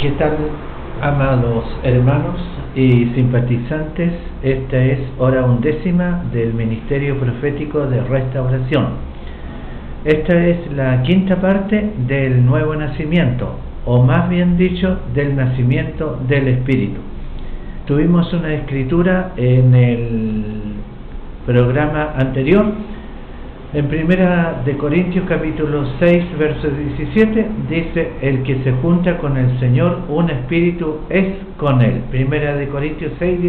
¿Qué tal, amados hermanos y simpatizantes? Esta es hora 11ª del Ministerio Profético de Restauración. Esta es la quinta parte del nuevo nacimiento, o más bien dicho, del nacimiento del Espíritu. Tuvimos una escritura en el programa anterior, en Primera de Corintios capítulo 6, verso 17, dice: el que se junta con el Señor, un espíritu es con él. Primera de Corintios 6,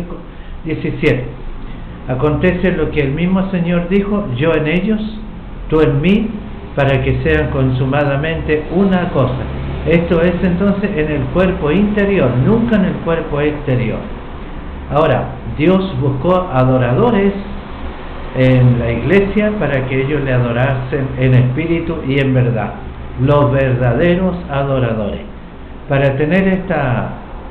17. Acontece lo que el mismo Señor dijo: yo en ellos, tú en mí, para que sean consumadamente una cosa. Esto es entonces en el cuerpo interior, nunca en el cuerpo exterior. Ahora, Dios buscó adoradores en la iglesia para que ellos le adorasen en espíritu y en verdad, los verdaderos adoradores. Para tener esta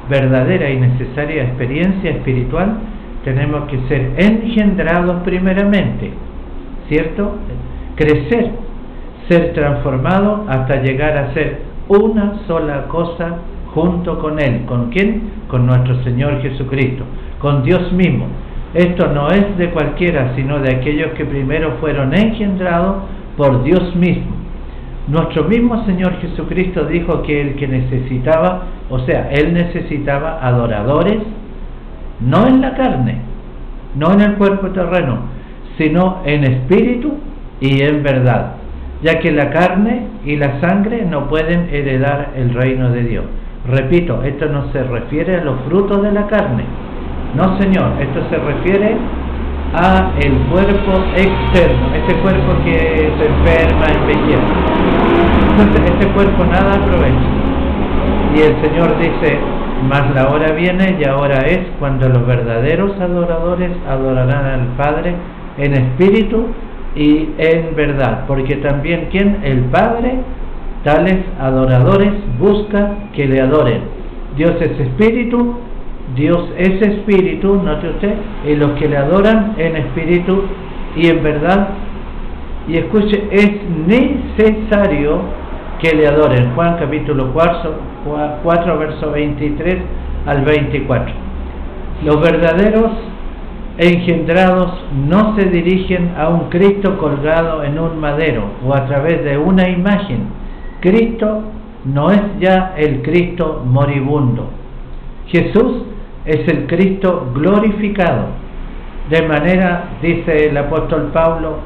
verdadera y necesaria experiencia espiritual tenemos que ser engendrados primeramente, ¿cierto? Crecer, ser transformados hasta llegar a ser una sola cosa junto con Él. ¿Con quién? Con nuestro Señor Jesucristo, con Dios mismo. Esto no es de cualquiera, sino de aquellos que primero fueron engendrados por Dios mismo. Nuestro mismo Señor Jesucristo dijo que el que necesitaba, o sea, Él necesitaba adoradores, no en la carne, no en el cuerpo terreno, sino en espíritu y en verdad, ya que la carne y la sangre no pueden heredar el reino de Dios. Repito, esto no se refiere a los frutos de la carne. No, Señor, esto se refiere a el cuerpo externo, ese cuerpo que se enferma, envejece. Entonces, este cuerpo nada aprovecha. Y el Señor dice: mas la hora viene y ahora es cuando los verdaderos adoradores adorarán al Padre en espíritu y en verdad. Porque también, ¿quién? El Padre, tales adoradores, busca que le adoren. Dios es espíritu. Dios es espíritu, note usted, y los que le adoran en espíritu y en verdad. Y escuche, es necesario que le adoren. Juan capítulo 4, verso 23 al 24. Los verdaderos engendrados no se dirigen a un Cristo colgado en un madero o a través de una imagen. Cristo no es ya el Cristo moribundo. Jesús es el Cristo glorificado, de manera, dice el apóstol Pablo,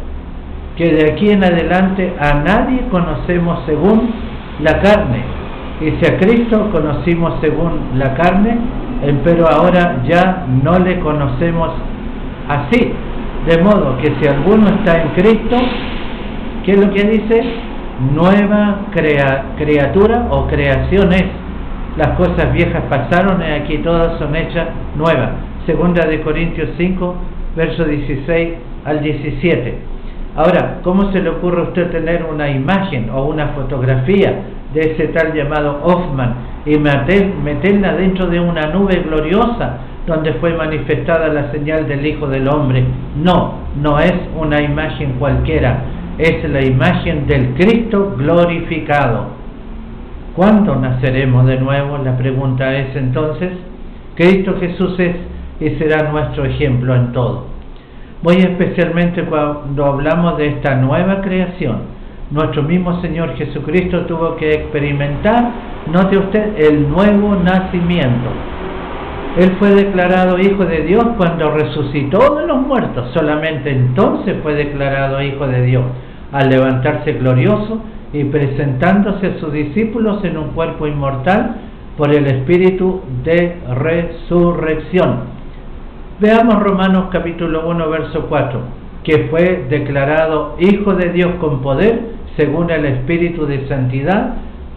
que de aquí en adelante a nadie conocemos según la carne, y si a Cristo conocimos según la carne, pero ahora ya no le conocemos así, de modo que si alguno está en Cristo, ¿qué es lo que dice? Nueva criatura o creación es. Las cosas viejas pasaron y aquí todas son hechas nuevas. Segunda de Corintios 5, verso 16 al 17. Ahora, ¿cómo se le ocurre a usted tener una imagen o una fotografía de ese tal llamado Hoffman y meterla dentro de una nube gloriosa donde fue manifestada la señal del Hijo del Hombre? No, no es una imagen cualquiera, es la imagen del Cristo glorificado. ¿Cuándo naceremos de nuevo? La pregunta es entonces. Cristo Jesús es y será nuestro ejemplo en todo. Muy especialmente cuando hablamos de esta nueva creación. Nuestro mismo Señor Jesucristo tuvo que experimentar, note usted, el nuevo nacimiento. Él fue declarado Hijo de Dios cuando resucitó de los muertos. Solamente entonces fue declarado Hijo de Dios, al levantarse glorioso y presentándose a sus discípulos en un cuerpo inmortal por el Espíritu de resurrección. Veamos Romanos capítulo 1, verso 4, que fue declarado Hijo de Dios con poder, según el Espíritu de santidad,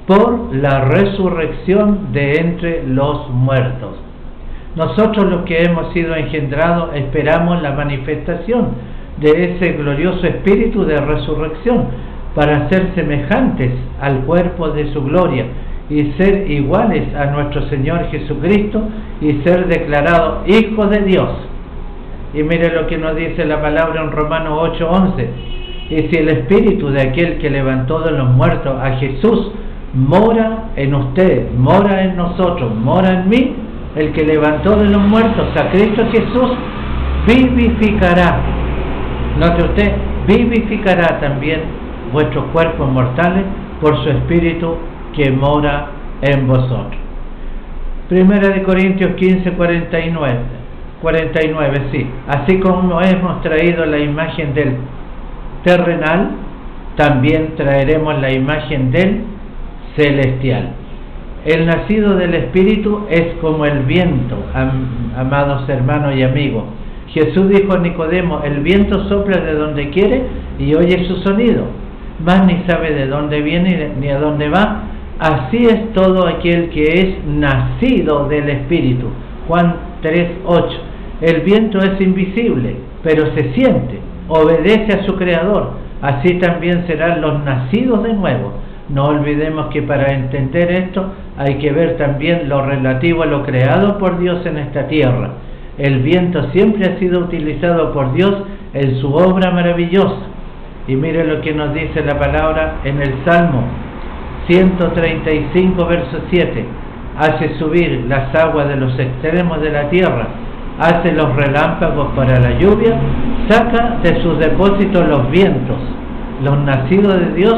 por la resurrección de entre los muertos. Nosotros, los que hemos sido engendrados, esperamos la manifestación de ese glorioso Espíritu de resurrección, para ser semejantes al cuerpo de su gloria y ser iguales a nuestro Señor Jesucristo y ser declarados hijos de Dios. Y mire lo que nos dice la palabra en Romanos 8:11: y si el Espíritu de aquel que levantó de los muertos a Jesús mora en usted, mora en nosotros, mora en mí, el que levantó de los muertos a Cristo Jesús, vivificará. Note usted, vivificará también vuestros cuerpos mortales por su Espíritu que mora en vosotros. Primera de Corintios 15, 49, sí. Así como hemos traído la imagen del terrenal, también traeremos la imagen del celestial. El nacido del Espíritu es como el viento, amados hermanos y amigos. Jesús dijo a Nicodemo: el viento sopla de donde quiere y oye su sonido, mas ni sabe de dónde viene ni a dónde va. Así es todo aquel que es nacido del Espíritu. Juan 3:8. El viento es invisible, pero se siente, obedece a su Creador. Así también serán los nacidos de nuevo. No olvidemos que para entender esto hay que ver también lo relativo a lo creado por Dios en esta tierra. El viento siempre ha sido utilizado por Dios en su obra maravillosa. Y mire lo que nos dice la palabra en el Salmo 135, verso 7. Hace subir las aguas de los extremos de la tierra, hace los relámpagos para la lluvia, saca de sus depósitos los vientos. Los nacidos de Dios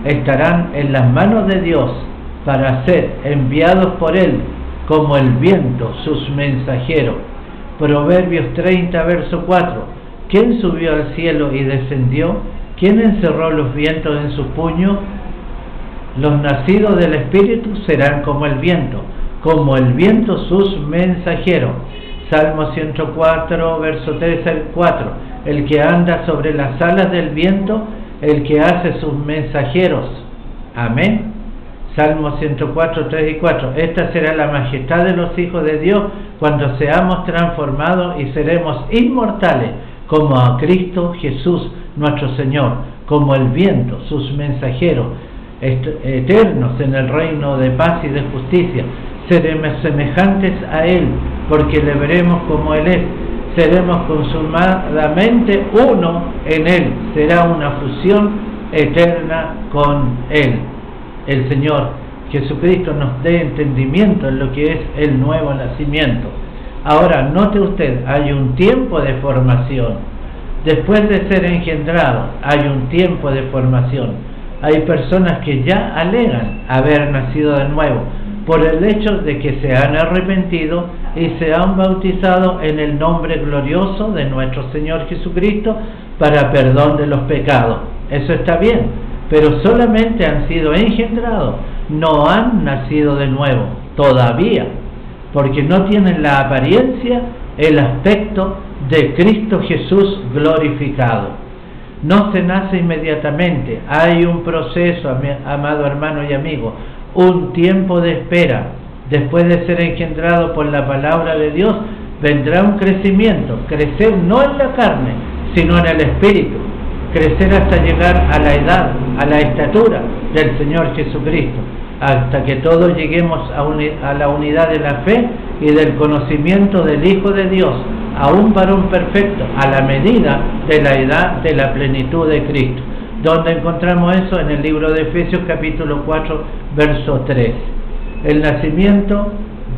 estarán en las manos de Dios para ser enviados por Él como el viento, sus mensajeros. Proverbios 30, verso 4. ¿Quién subió al cielo y descendió? ¿Quién encerró los vientos en su puño? Los nacidos del Espíritu serán como el viento sus mensajeros. Salmo 104, verso 3 al 4. El que anda sobre las alas del viento, el que hace sus mensajeros. Amén. Salmo 104, 3 y 4. Esta será la majestad de los hijos de Dios cuando seamos transformados y seremos inmortales como a Cristo Jesús nuestro Señor, como el viento, sus mensajeros, eternos en el reino de paz y de justicia. Seremos semejantes a Él, porque le veremos como Él es. Seremos consumadamente uno en Él. Será una fusión eterna con Él. El Señor Jesucristo nos dé entendimiento en lo que es el nuevo nacimiento. Ahora, note usted, hay un tiempo de formación. Después de ser engendrado, hay un tiempo de formación. Hay personas que ya alegan haber nacido de nuevo por el hecho de que se han arrepentido y se han bautizado en el nombre glorioso de nuestro Señor Jesucristo para perdón de los pecados. Eso está bien, pero solamente han sido engendrados, no han nacido de nuevo todavía, porque no tienen la apariencia, el aspecto de Cristo Jesús glorificado. No se nace inmediatamente, hay un proceso, amado hermano y amigo, un tiempo de espera. Después de ser engendrado por la palabra de Dios, vendrá un crecimiento, crecer no en la carne, sino en el Espíritu, crecer hasta llegar a la edad, a la estatura del Señor Jesucristo, hasta que todos lleguemos a la unidad de la fe y del conocimiento del Hijo de Dios, a un varón perfecto, a la medida de la edad de la plenitud de Cristo. ¿Dónde encontramos eso? En el libro de Efesios capítulo 4, verso 3. El nacimiento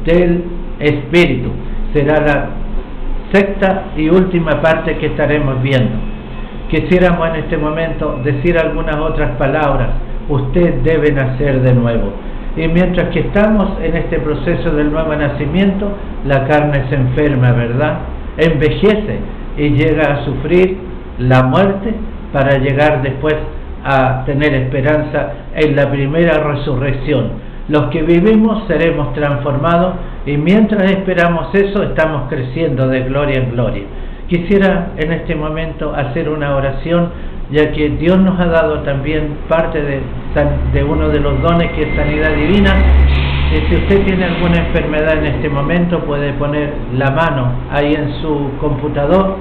del Espíritu será la sexta y última parte que estaremos viendo. Quisiéramos en este momento decir algunas otras palabras. Usted debe nacer de nuevo. Y mientras que estamos en este proceso del nuevo nacimiento, la carne se enferma, ¿verdad? Envejece y llega a sufrir la muerte para llegar después a tener esperanza en la primera resurrección. Los que vivimos seremos transformados y mientras esperamos eso estamos creciendo de gloria en gloria. Quisiera en este momento hacer una oración, ya que Dios nos ha dado también parte de uno de los dones que es sanidad divina. Y si usted tiene alguna enfermedad en este momento, puede poner la mano ahí en su computador,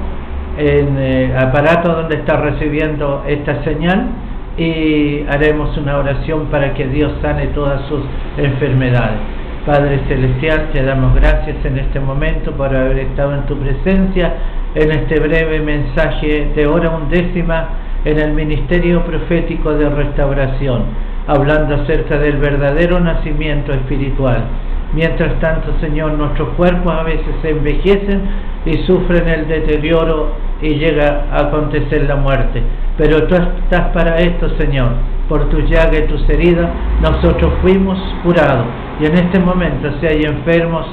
en el aparato donde está recibiendo esta señal, y haremos una oración para que Dios sane todas sus enfermedades. Padre Celestial, te damos gracias en este momento por haber estado en tu presencia en este breve mensaje de hora undécima en el ministerio profético de restauración. hablando acerca del verdadero nacimiento espiritual. Mientras tanto, Señor, nuestros cuerpos a veces se envejecen y sufren el deterioro y llega a acontecer la muerte. Pero tú estás para esto, Señor. Por tus llagas y tus heridas nosotros fuimos curados. Y en este momento, si hay enfermos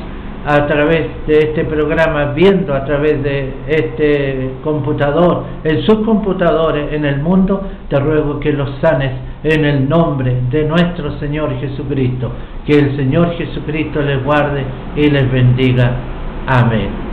a través de este programa, viendo a través de este computador, en sus computadores en el mundo, te ruego que los sanes en el nombre de nuestro Señor Jesucristo. Que el Señor Jesucristo les guarde y les bendiga. Amén.